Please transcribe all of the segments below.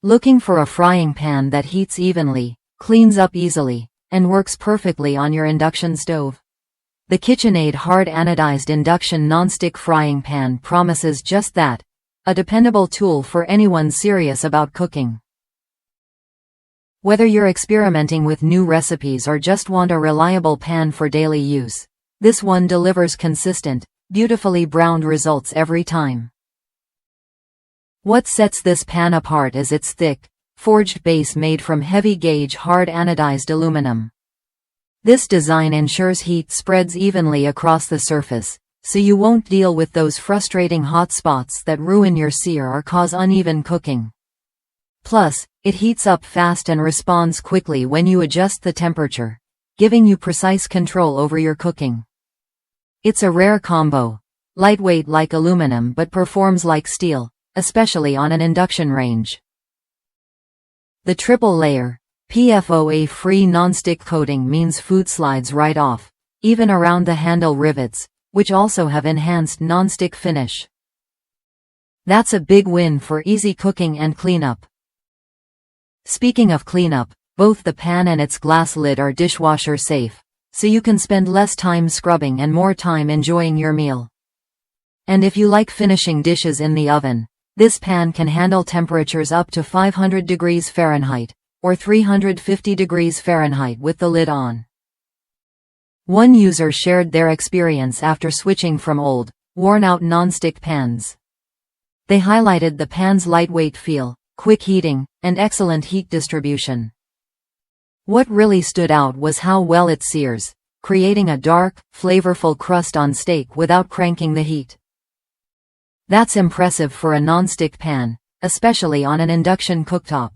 Looking for a frying pan that heats evenly, cleans up easily, and works perfectly on your induction stove? The KitchenAid Hard Anodized Induction Nonstick Frying Pan promises just that, a dependable tool for anyone serious about cooking. Whether you're experimenting with new recipes or just want a reliable pan for daily use, this one delivers consistent, beautifully browned results every time. What sets this pan apart is its thick, forged base made from heavy-gauge hard anodized aluminum. This design ensures heat spreads evenly across the surface, so you won't deal with those frustrating hot spots that ruin your sear or cause uneven cooking. Plus, it heats up fast and responds quickly when you adjust the temperature, giving you precise control over your cooking. It's a rare combo, lightweight like aluminum but performs like steel, especially on an induction range. The triple-layer, PFOA-free nonstick coating means food slides right off, even around the handle rivets, which also have enhanced nonstick finish. That's a big win for easy cooking and cleanup. Speaking of cleanup, both the pan and its glass lid are dishwasher safe, so you can spend less time scrubbing and more time enjoying your meal. And if you like finishing dishes in the oven, this pan can handle temperatures up to 500 degrees Fahrenheit, or 350 degrees Fahrenheit with the lid on. One user shared their experience after switching from old, worn-out nonstick pans. They highlighted the pan's lightweight feel, quick heating, and excellent heat distribution. What really stood out was how well it sears, creating a dark, flavorful crust on steak without cranking the heat. That's impressive for a nonstick pan, especially on an induction cooktop.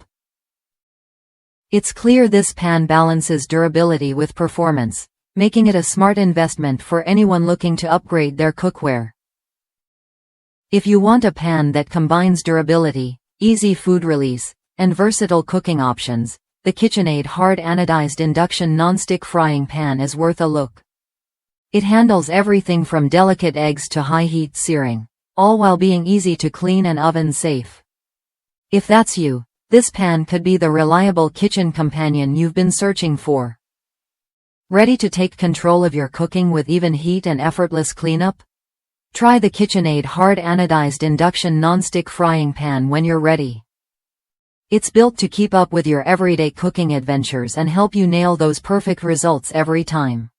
It's clear this pan balances durability with performance, making it a smart investment for anyone looking to upgrade their cookware. If you want a pan that combines durability, easy food release, and versatile cooking options, the KitchenAid Hard Anodized Induction Nonstick Frying Pan is worth a look. It handles everything from delicate eggs to high-heat searing, all while being easy to clean and oven-safe. If that's you, this pan could be the reliable kitchen companion you've been searching for. Ready to take control of your cooking with even heat and effortless cleanup? Try the KitchenAid Hard Anodized Induction Nonstick Frying Pan when you're ready. It's built to keep up with your everyday cooking adventures and help you nail those perfect results every time.